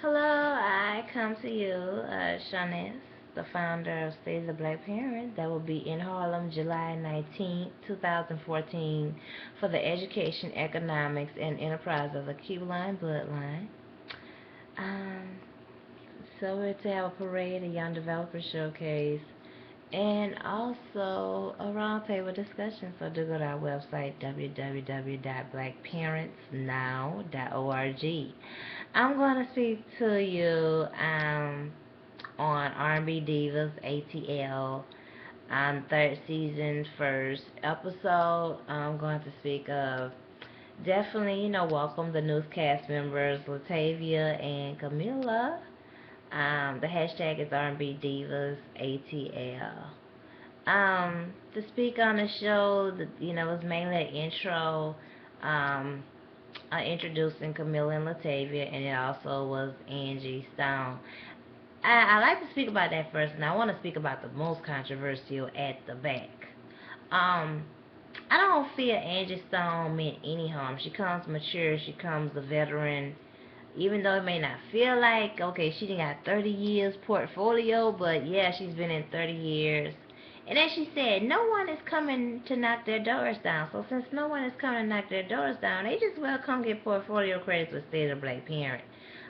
Hello, I come to you, Shanice, the founder of State of the Black Parent, that will be in Harlem July 19th, 2014, for the Education, Economics, and Enterprise of the Q-Line Bloodline. Um, so we're to have a parade, a young developer showcase, and also a roundtable discussion. So do go to our website, www.blackparentsnow.org. I'm going to speak to you on R&B Divas ATL third season first episode. I'm going to speak of definitely, welcome the newscast members LaTavia and Kameelah. The hashtag is R&B Divas ATL. To speak on the show, was mainly an intro, um, introducing Kameelah and LaTavia, and it also was Angie Stone. I like to speak about that first, and I want to speak about the most controversial at the back. Um, I don't feel Angie Stone meant any harm. She comes mature, she comes a veteran, even though it may not feel like, okay, she done got 30 years portfolio, but yeah, she's been in 30 years. And as she said, no one is coming to knock their doors down. So since no one is coming to knock their doors down, they just well come get portfolio credits with State of Black Parent.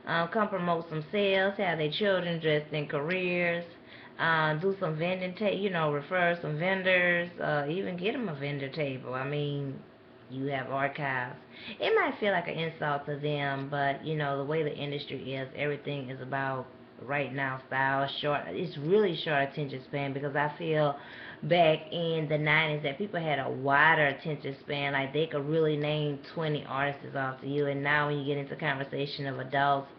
Come promote some sales, have their children dressed in careers, do some vending, refer some vendors, even get them a vendor table. I mean, you have archives. It might feel like an insult to them, but the way the industry is, everything is about right now style, short. It's really short attention span, because I feel back in the 90s that people had a wider attention span. Like they could really name 20 artists off to you, and now when you get into conversation of adults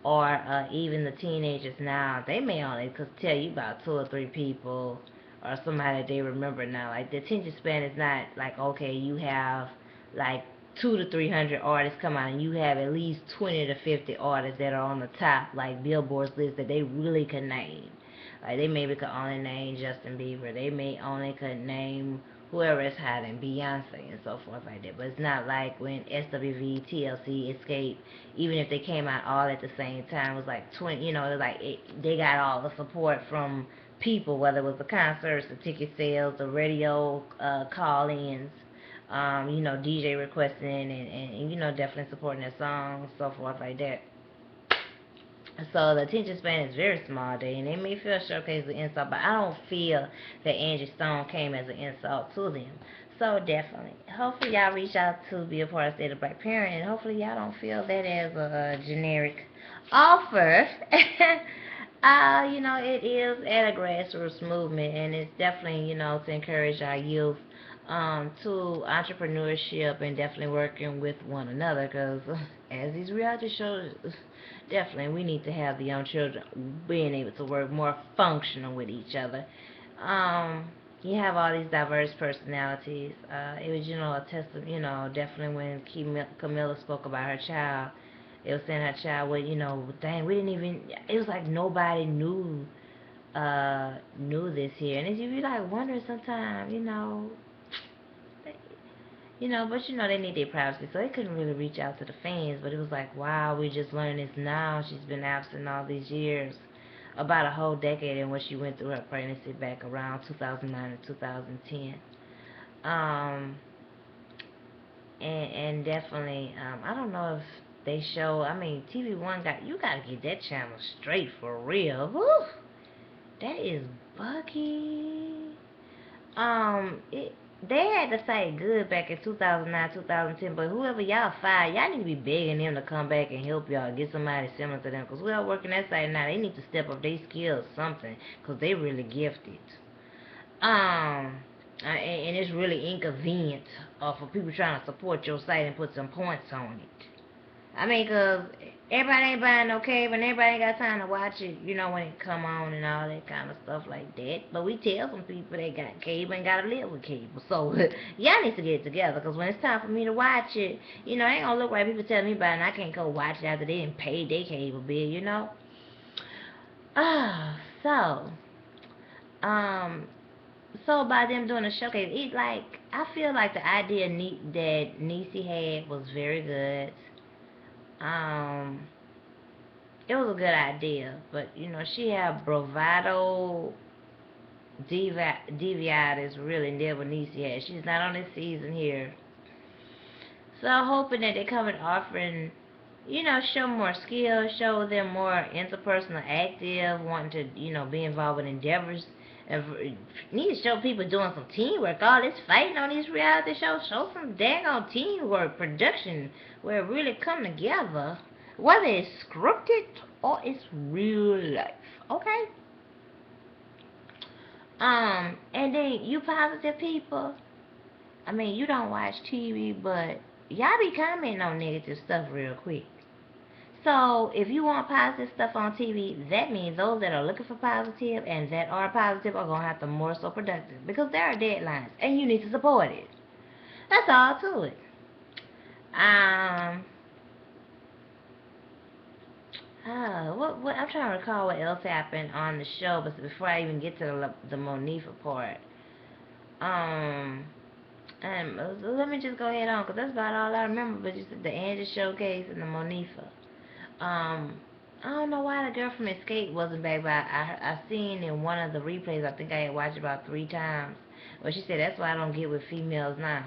or even the teenagers now, they may only could tell you about two or three people or somebody that they remember now. Like the attention span is not like, okay, you have like 200 to 300 artists come out, and you have at least 20 to 50 artists that are on the top like Billboard's list that they really could name. Like they maybe could only name Justin Bieber. They may only could name whoever is hot, and Beyonce and so forth like that. But it's not like when SWV, TLC, Escape, even if they came out all at the same time, it was like 20, they got all the support from people, whether it was the concerts, the ticket sales, the radio call-ins, DJ requesting, and definitely supporting their songs, so forth like that. So the attention span is very small day, and they may feel showcase an insult, but I don't feel that Angie Stone came as an insult to them. So definitely, hopefully y'all reach out to be a part of State of Black Parent, and hopefully y'all don't feel that as a generic offer. It is at a grassroots movement, and it's definitely, to encourage our youth to entrepreneurship and definitely working with one another, because as these reality shows, definitely we need to have the young children being able to work more functional with each other. Um, you have all these diverse personalities. It was, a testament, definitely when Kameelah spoke about her child, it was saying her child, well, dang, we didn't even, it was like nobody knew this here. And if you be like wondering sometimes, but they need their privacy, so they couldn't really reach out to the fans. But it was like, wow, we just learned this now. She's been absent all these years, about a whole decade, in what she went through her pregnancy back around 2009 and 2010. Um, and definitely, I don't know if they show. I mean, TV1 you gotta get that channel straight for real. Whew, that is buggy. It, they had the site good back in 2009, 2010, but whoever y'all fired, y'all need to be begging them to come back and help y'all get somebody similar to them, because whoever working that site now, they need to step up their skills, something, because they really gifted. And it's really inconvenient for people trying to support your site and put some points on it. I mean, 'cause everybody ain't buying no cable, and everybody ain't got time to watch it, when it come on and all that kind of stuff like that. But we tell some people they got cable and gotta live with cable. So, y'all need to get it together, 'cause when it's time for me to watch it, it ain't gonna look right. People tell me about it, and I can't go watch it after they didn't pay their cable bill. So, um, so by them doing a showcase, I feel like the idea that Niecy had was very good. Um, it was a good idea, but you know, she had bravado Deviatis really never needs to have. She's not on this season here. So I'm hoping that they come and offering, you know, show more skills, show them more interpersonal active, wanting to, you know, be involved in endeavors. Need to show people doing some teamwork. All this fighting on these reality shows, show some daggone teamwork, production, where it really come together. Whether it's scripted or it's real life. Okay? And then you positive people, I mean, you don't watch TV, but y'all be commenting on negative stuff real quick. So, if you want positive stuff on TV, that means those that are looking for positive and that are positive are going to have to more so productive. Because there are deadlines, and you need to support it. That's all to it. What I'm trying to recall what else happened on the show, but before I even get to the Monifah part. And let me just go ahead on, because that's about all I remember, but just the Angie showcase and the Monifah. I don't know why the girl from Escape wasn't back, but I seen in one of the replays, I think I had watched about 3 times, where she said that's why I don't get with females now.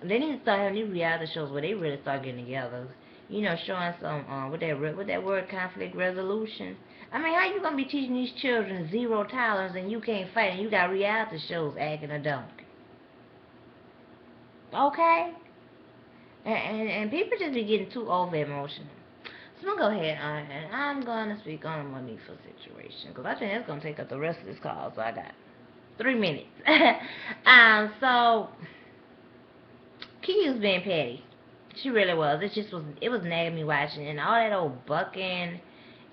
They need to start having these reality shows where they really start getting together. You know, showing some, with that word, conflict resolution. I mean, how you gonna be teaching these children zero tolerance and you can't fight and you got reality shows acting a donkey? Okay? And people just be getting too over emotional. So I'm gonna go ahead and I'm gonna speak on the Monifah situation, because I think that's gonna take up the rest of this call. So I got 3 minutes. So Keke was being petty. She really was. It was nagging me watching, and all that old bucking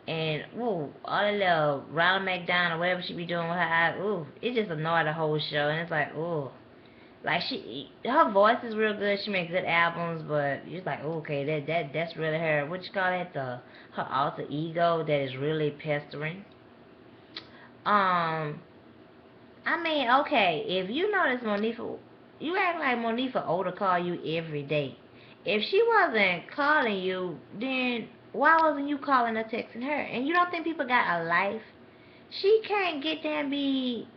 and all that little Ronald McDonald, whatever she be doing with her eyes, it just annoyed the whole show. And it's like, like her voice is real good. She makes good albums, but it's like, okay, that's really her. What you call that? Her alter ego that is really pestering. I mean, okay, if you notice Monifah, you act like Monifah ought to call you every day. If she wasn't calling you, then why wasn't you calling or texting her? And you don't think people got a life? She can't get there and be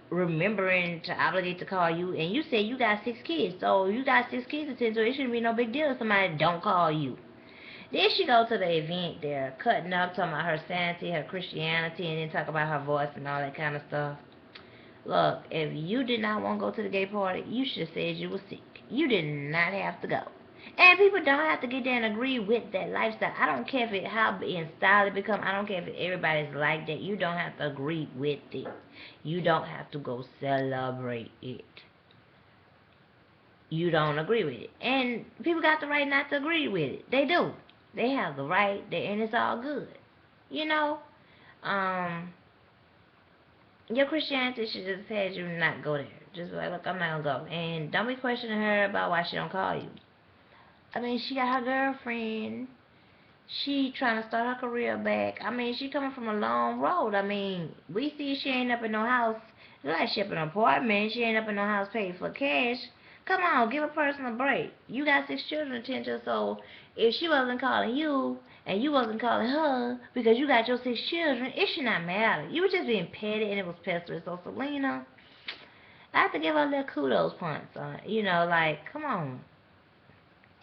remembering to obligate to call you, and you say you got 6 kids, so you got 6 kids to attend to. It shouldn't be no big deal if somebody don't call you. Then she go to the event there, cutting up, talking about her sanity, her Christianity, and then talk about her voice and all that kind of stuff. Look, if you did not want to go to the gay party, you should have said you were sick. You did not have to go. And people don't have to get there and agree with that lifestyle. I don't care if how in style it become. I don't care if everybody's like that. You don't have to agree with it. You don't have to go celebrate it. You don't agree with it. And people got the right not to agree with it. They do. They have the right, and it's all good. You know? Your Christianity should just have you not go there. Just like, look, I'm not gonna go. And don't be questioning her about why she don't call you. I mean, she got her girlfriend. She trying to start her career back. I mean, she coming from a long road. I mean, we see she ain't up in no house. It's like she up in an apartment. She ain't up in no house paid for cash. Come on, give a person a break. You got 6 children to tend to, so if she wasn't calling you and you wasn't calling her because you got your 6 children, it should not matter. You were just being petty and it was pestering. So Selena, I have to give her a little kudos points on it. You know, like, come on.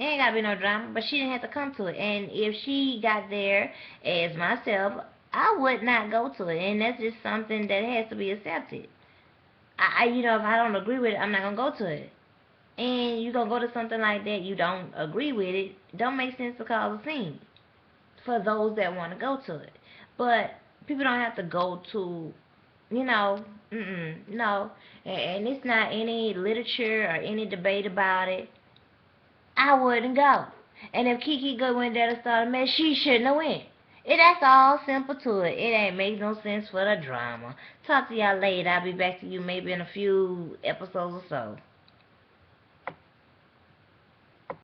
It ain't gotta be no drama, but she didn't have to come to it. And if she got there as myself, I would not go to it. And that's just something that has to be accepted. You know, if I don't agree with it, I'm not gonna go to it. And you gonna go to something like that, you don't agree with it, don't make sense to cause a scene for those that want to go to it. But people don't have to go to, you know, no. And it's not any literature or any debate about it. I wouldn't go. And if Keke went there to start a mess, she shouldn't have went. That's all simple to it. It ain't make no sense for the drama. Talk to y'all later. I'll be back to you maybe in a few episodes or so.